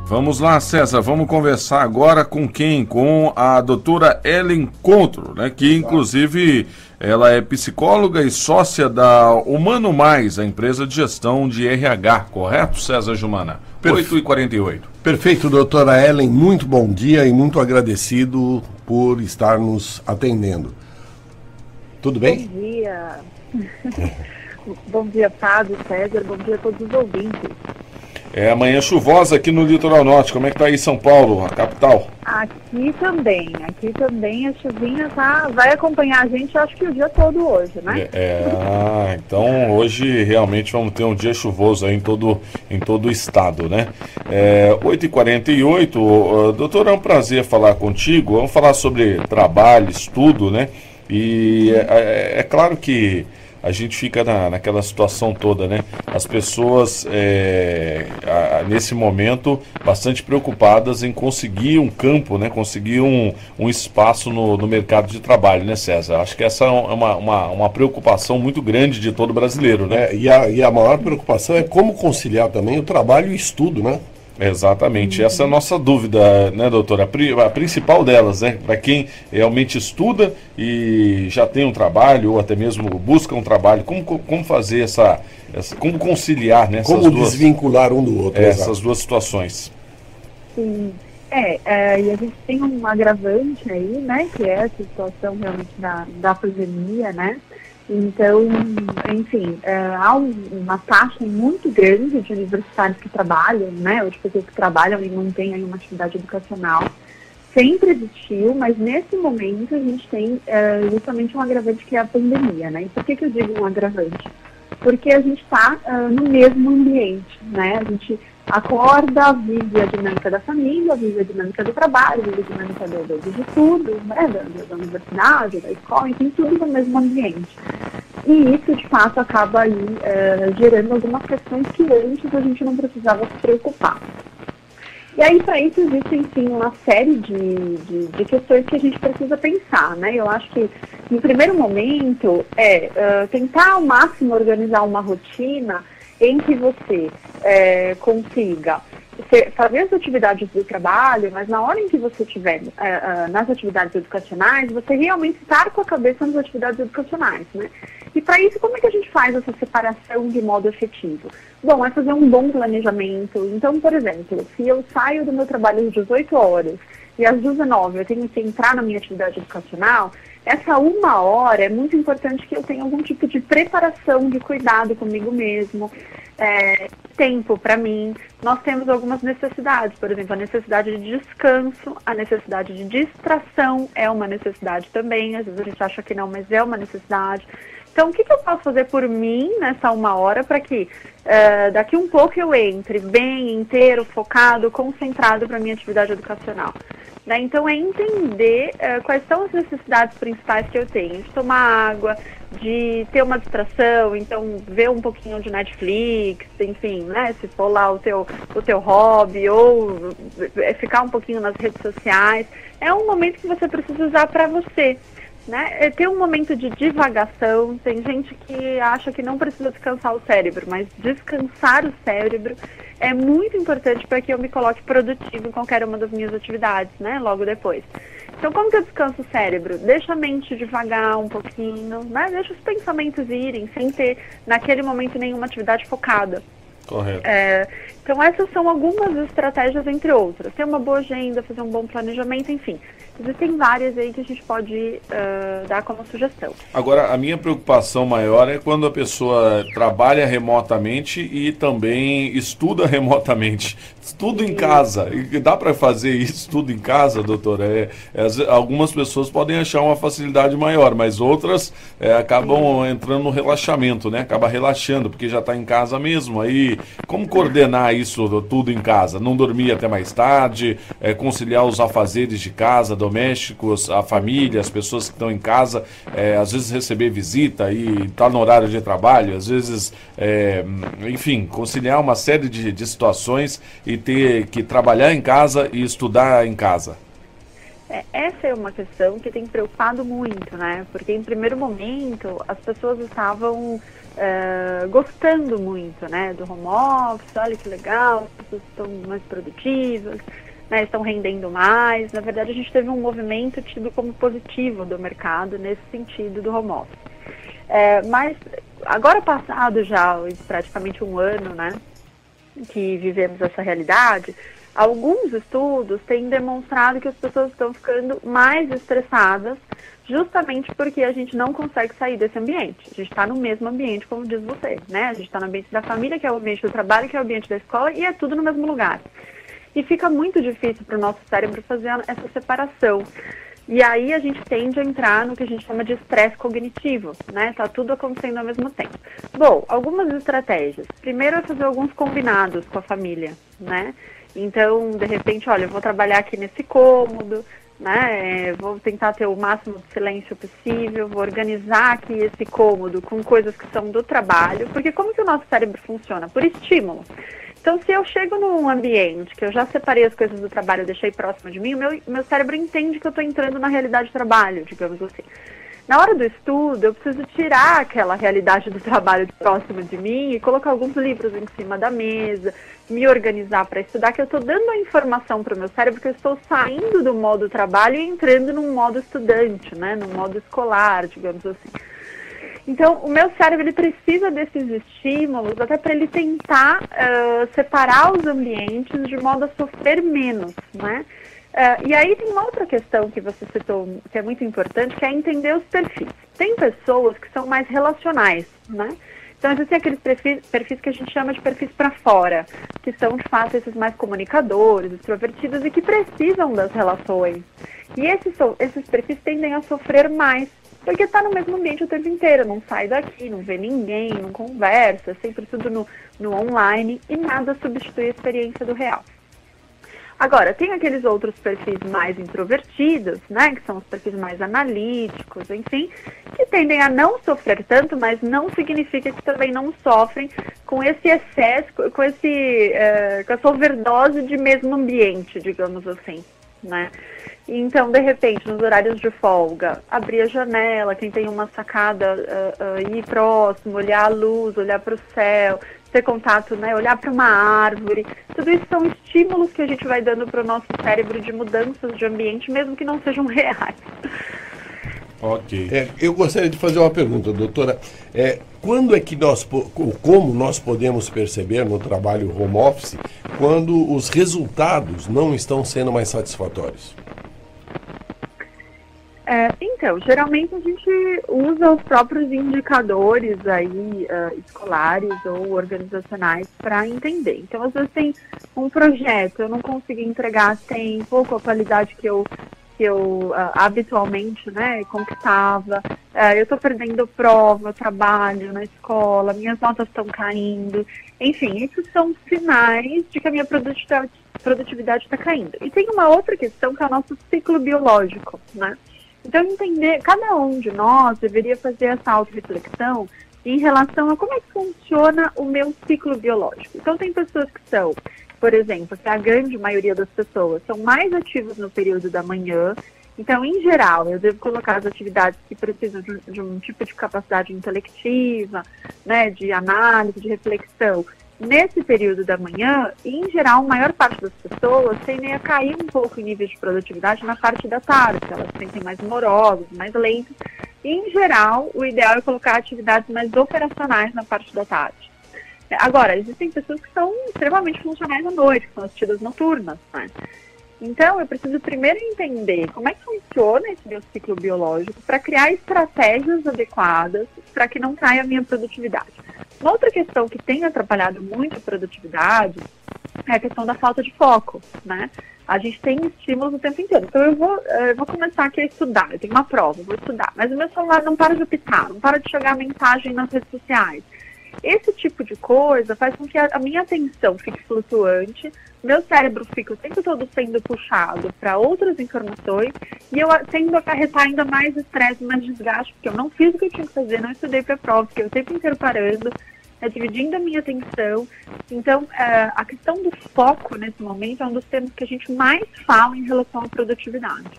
Vamos lá, César, vamos conversar agora com quem? Com a doutora Ellen Contro, né? Que inclusive ela é psicóloga e sócia da Humano Mais, a empresa de gestão de RH, correto, César Gumana? 8h48. Perfeito, doutora Ellen, muito bom dia e muito agradecido por estar nos atendendo. Tudo bem? Bom dia. Bom dia, Fábio, César, bom dia a todos os ouvintes. É amanhã chuvosa aqui no Litoral Norte, como é que tá aí São Paulo, a capital? Aqui também a chuvinha vai acompanhar a gente, acho que o dia todo hoje, né? Então hoje realmente vamos ter um dia chuvoso aí em todo o estado, né? 8h48, doutor, é um prazer falar contigo, vamos falar sobre trabalho, estudo, né? E é claro que a gente fica naquela situação toda, né? As pessoas, nesse momento, bastante preocupadas em conseguir um campo, né? Conseguir um espaço no mercado de trabalho, né, César? Acho que essa é uma preocupação muito grande de todo brasileiro, né? E a maior preocupação é como conciliar também o trabalho e o estudo, né? Exatamente, essa é a nossa dúvida, né, doutora? A principal delas, né, para quem realmente estuda e já tem um trabalho ou até mesmo busca um trabalho, como fazer como conciliar, né, como desvincular um do outro, essas duas situações? Sim, e a gente tem um agravante aí, né, que é a situação realmente da pandemia, né? Então, enfim, há uma taxa muito grande de universitários que trabalham, né, ou de pessoas que trabalham e mantêm aí uma atividade educacional. Sempre existiu, mas nesse momento a gente tem justamente um agravante que é a pandemia, né? E por que eu digo um agravante? Porque a gente está no mesmo ambiente, né? A gente acorda, vive a dinâmica da família, vive a dinâmica do trabalho, vive a dinâmica dos estudos, né, da universidade, da escola, enfim, tudo no mesmo ambiente. E isso, de fato, acaba aí gerando algumas questões que antes a gente não precisava se preocupar. E aí, para isso, existem, sim, uma série de questões que a gente precisa pensar, né? Eu acho que, no primeiro momento, tentar ao máximo organizar uma rotina em que você consiga fazer as atividades do trabalho, mas na hora em que você estiver nas atividades educacionais, você realmente estar com a cabeça nas atividades educacionais, né? E para isso, como é que a gente faz essa separação de modo efetivo? Bom, é fazer um bom planejamento. Então, por exemplo, se eu saio do meu trabalho às 18 horas e às 19 eu tenho que entrar na minha atividade educacional, essa 1 hora é muito importante que eu tenha algum tipo de preparação, de cuidado comigo mesmo, tempo para mim. Nós temos algumas necessidades, por exemplo, a necessidade de descanso, a necessidade de distração é uma necessidade também, às vezes a gente acha que não, mas é uma necessidade. Então, o que eu posso fazer por mim nessa 1 hora para que daqui um pouco eu entre bem, inteiro, focado, concentrado para a minha atividade educacional? Né? Então, é entender quais são as necessidades principais que eu tenho, de tomar água, de ter uma distração, então ver um pouquinho de Netflix, enfim, né? Se for lá o teu hobby, ou ficar um pouquinho nas redes sociais. É um momento que você precisa usar para você. Né? Ter um momento de divagação. Tem gente que acha que não precisa descansar o cérebro, mas descansar o cérebro é muito importante para que eu me coloque produtivo em qualquer uma das minhas atividades, né? Logo depois. Então, como que eu descanso o cérebro? Deixa a mente devagar um pouquinho, né? Deixa os pensamentos irem, sem ter, naquele momento, nenhuma atividade focada. Correto. Então, essas são algumas estratégias, entre outras. Ter uma boa agenda, fazer um bom planejamento, enfim. Existem várias aí que a gente pode dar como sugestão. Agora, a minha preocupação maior é quando a pessoa trabalha remotamente e também estuda remotamente. Tudo em casa. E dá para fazer isso tudo em casa, doutora? Algumas pessoas podem achar uma facilidade maior, mas outras acabam entrando no relaxamento, né? Acaba relaxando, porque já está em casa mesmo. Aí, como coordenar isso tudo em casa? Não dormir até mais tarde, conciliar os afazeres de casa, domésticos, a família, as pessoas que estão em casa, às vezes receber visita e estar no horário de trabalho, às vezes, enfim, conciliar uma série de situações e ter que trabalhar em casa e estudar em casa. Essa é uma questão que tem preocupado muito, né? Porque em primeiro momento as pessoas estavam gostando muito, né, do home office. Olha que legal, as pessoas estão mais produtivas, né, estão rendendo mais. Na verdade, a gente teve um movimento tido como positivo do mercado nesse sentido do home office. Mas agora passado já praticamente um ano, né, que vivemos essa realidade, alguns estudos têm demonstrado que as pessoas estão ficando mais estressadas justamente porque a gente não consegue sair desse ambiente. A gente está no mesmo ambiente, como diz você, né? A gente está no ambiente da família, que é o ambiente do trabalho, que é o ambiente da escola, e é tudo no mesmo lugar. E fica muito difícil para o nosso cérebro fazer essa separação. E aí a gente tende a entrar no que a gente chama de estresse cognitivo, né? Tá tudo acontecendo ao mesmo tempo. Bom, algumas estratégias. Primeiro é fazer alguns combinados com a família, né? Então, de repente, olha, eu vou trabalhar aqui nesse cômodo, né? Vou tentar ter o máximo de silêncio possível, vou organizar aqui esse cômodo com coisas que são do trabalho, porque como que o nosso cérebro funciona? Por estímulo. Então, se eu chego num ambiente que eu já separei as coisas do trabalho e deixei próximo de mim, o meu cérebro entende que eu estou entrando na realidade do trabalho, digamos assim. Na hora do estudo, eu preciso tirar aquela realidade do trabalho próximo de mim e colocar alguns livros em cima da mesa, me organizar para estudar, que eu estou dando a informação para o meu cérebro que eu estou saindo do modo trabalho e entrando num modo estudante, né, num modo escolar, digamos assim. Então, o meu cérebro ele precisa desses estímulos até para ele tentar separar os ambientes de modo a sofrer menos, né? E aí tem uma outra questão que você citou, que é muito importante, que é entender os perfis. Tem pessoas que são mais relacionais, né? Então, existem aqueles perfis que a gente chama de perfis para fora, que são, de fato, esses mais comunicadores, extrovertidos e que precisam das relações. E esses perfis tendem a sofrer mais, porque está no mesmo ambiente o tempo inteiro, não sai daqui, não vê ninguém, não conversa, sempre tudo no online e nada substitui a experiência do real. Agora, tem aqueles outros perfis mais introvertidos, né, que são os perfis mais analíticos, enfim, que tendem a não sofrer tanto, mas não significa que também não sofrem com esse excesso, com essa overdose de mesmo ambiente, digamos assim, né. Então, de repente, nos horários de folga, abrir a janela, quem tem uma sacada, ir próximo, olhar a luz, olhar para o céu, ter contato, né, olhar para uma árvore. Tudo isso são estímulos que a gente vai dando para o nosso cérebro de mudanças de ambiente, mesmo que não sejam reais. Ok. Eu gostaria de fazer uma pergunta, doutora. Quando é que como nós podemos perceber no trabalho home office quando os resultados não estão sendo mais satisfatórios? Então, geralmente a gente usa os próprios indicadores aí, escolares ou organizacionais para entender. Então, às vezes tem um projeto, eu não consegui entregar a tempo, com a qualidade que eu habitualmente, né, conquistava, eu estou perdendo prova, trabalho na escola, minhas notas estão caindo, enfim, esses são sinais de que a minha produtividade está caindo. E tem uma outra questão que é o nosso ciclo biológico, né? Então, entender, cada um de nós deveria fazer essa autorreflexão em relação a como é que funciona o meu ciclo biológico. Então, tem pessoas que são, por exemplo, que a grande maioria das pessoas são mais ativas no período da manhã. Então, em geral, eu devo colocar as atividades que precisam de um tipo de capacidade intelectiva, né, de análise, de reflexão, nesse período da manhã. E, em geral, a maior parte das pessoas tendem a cair um pouco em nível de produtividade na parte da tarde, elas se sentem mais morosas, mais lentas. E, em geral, o ideal é colocar atividades mais operacionais na parte da tarde. Agora, existem pessoas que são extremamente funcionais à noite, que são as tidas noturnas, né? Então, eu preciso primeiro entender como é que funciona esse meu ciclo biológico para criar estratégias adequadas para que não caia a minha produtividade. Uma outra questão que tem atrapalhado muito a produtividade é a questão da falta de foco, né? A gente tem estímulos o tempo inteiro. Então, eu vou começar aqui a estudar, eu tenho uma prova, eu vou estudar, mas o meu celular não para de apitar, não para de chegar mensagem nas redes sociais. Esse tipo de coisa faz com que a minha atenção fique flutuante, meu cérebro fica o tempo todo sendo puxado para outras informações e eu tendo a acarretar ainda mais estresse, mais desgaste, porque eu não fiz o que eu tinha que fazer, não estudei para a prova, fiquei o tempo inteiro parando, dividindo a minha atenção. Então, a questão do foco nesse momento é um dos temas que a gente mais fala em relação à produtividade.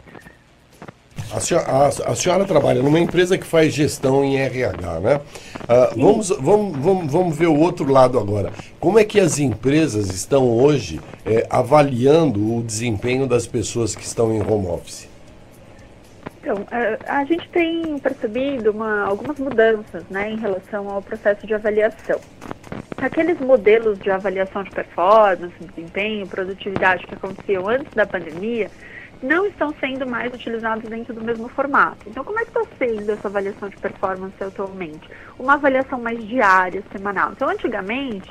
A senhora trabalha numa empresa que faz gestão em RH, né? Vamos ver o outro lado agora. Como é que as empresas estão hoje avaliando o desempenho das pessoas que estão em home office? Então, a gente tem percebido algumas mudanças, né, em relação ao processo de avaliação. Aqueles modelos de avaliação de performance, desempenho, produtividade que aconteciam antes da pandemia não estão sendo mais utilizados dentro do mesmo formato. Então, como é que está sendo essa avaliação de performance atualmente? Uma avaliação mais diária, semanal. Então, antigamente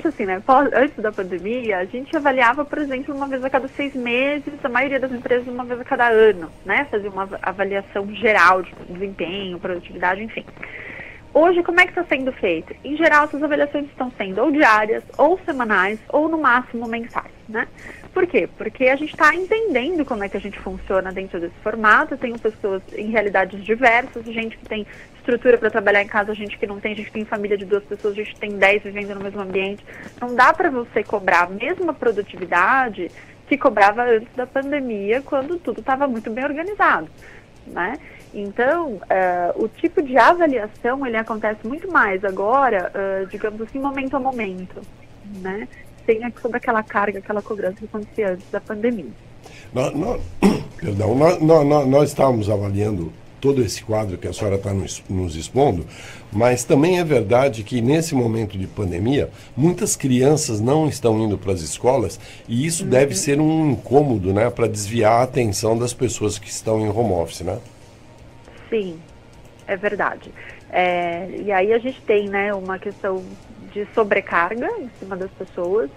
assim, né, antes da pandemia, a gente avaliava, por exemplo, uma vez a cada 6 meses, a maioria das empresas uma vez a cada ano, né, fazia uma avaliação geral de desempenho, produtividade, enfim. Hoje, como é que está sendo feito? Em geral, essas avaliações estão sendo ou diárias, ou semanais, ou no máximo mensais, né? Por quê? Porque a gente está entendendo como é que a gente funciona dentro desse formato. Tem pessoas em realidades diversas, gente que tem estrutura para trabalhar em casa, gente que não tem, gente que tem família de 2 pessoas, gente que tem 10 vivendo no mesmo ambiente. Não dá para você cobrar a mesma produtividade que cobrava antes da pandemia, quando tudo estava muito bem organizado, né? Então, o tipo de avaliação, ele acontece muito mais agora, digamos assim, momento a momento, né? Sem sobre aquela carga, aquela cobrança que acontecia antes da pandemia. Nós estávamos avaliando todo esse quadro que a senhora está nos expondo, mas também é verdade que nesse momento de pandemia, muitas crianças não estão indo para as escolas e isso deve ser um incômodo, né, para desviar a atenção das pessoas que estão em home office, né? Sim, é verdade. E aí a gente tem, né, uma questão de sobrecarga em cima das pessoas,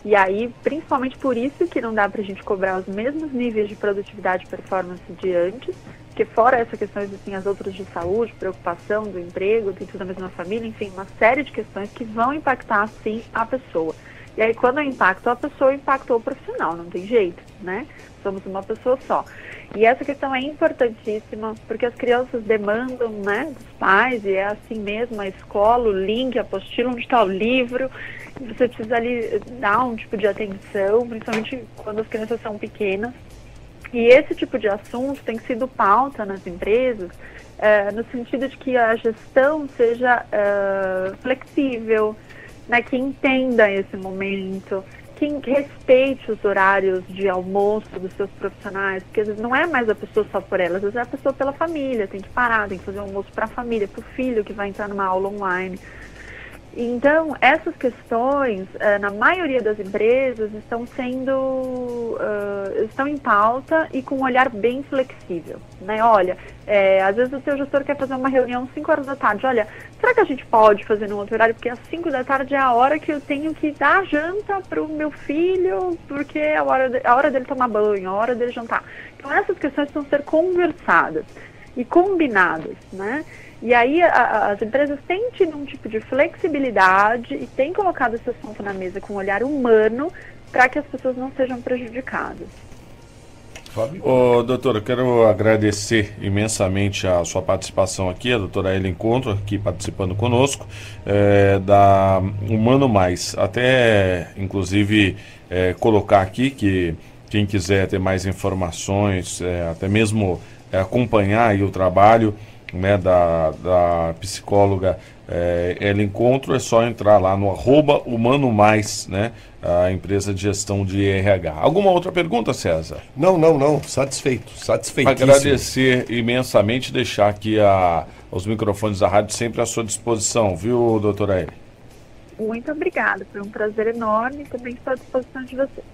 e aí principalmente por isso que não dá para a gente cobrar os mesmos níveis de produtividade e performance de antes, porque fora essa questão existem as outras de saúde, preocupação do emprego, dentro da mesma família, enfim, uma série de questões que vão impactar sim a pessoa. E aí quando eu impacto a pessoa, impactou o profissional, não tem jeito, né? Somos uma pessoa só. E essa questão é importantíssima, porque as crianças demandam, né, dos pais, e é assim mesmo, a escola, o link, a apostila, onde está o livro, e você precisa ali dar um tipo de atenção, principalmente quando as crianças são pequenas. E esse tipo de assunto tem sido pauta nas empresas, no sentido de que a gestão seja flexível, né, que entenda esse momento, que respeite os horários de almoço dos seus profissionais, porque às vezes não é mais a pessoa só por ela, às vezes é a pessoa pela família, tem que parar, tem que fazer almoço para a família, para o filho que vai entrar numa aula online. Então, essas questões, na maioria das empresas, estão em pauta e com um olhar bem flexível, né? Olha, às vezes o seu gestor quer fazer uma reunião às 5 horas da tarde. Olha, será que a gente pode fazer num outro horário? Porque às 5 da tarde é a hora que eu tenho que dar janta para o meu filho, porque é a hora dele tomar banho, a hora dele jantar. Então, essas questões precisam ser conversadas e combinadas, né? E aí as empresas têm tido um tipo de flexibilidade e têm colocado esse assunto na mesa com um olhar humano para que as pessoas não sejam prejudicadas. Doutora, eu quero agradecer imensamente a sua participação aqui, a doutora Ellen Contro, aqui participando conosco, da Humano Mais. Até, inclusive, colocar aqui que quem quiser ter mais informações, até mesmo acompanhar aí o trabalho, né, da psicóloga Ellen Contro, é só entrar lá no @Humano Mais, né, a empresa de gestão de RH. Alguma outra pergunta, César? Não, satisfeitíssimo. Agradecer imensamente, deixar aqui os microfones da rádio sempre à sua disposição, viu, doutora Ellen? Muito obrigada, foi um prazer enorme e também estou à disposição de vocês.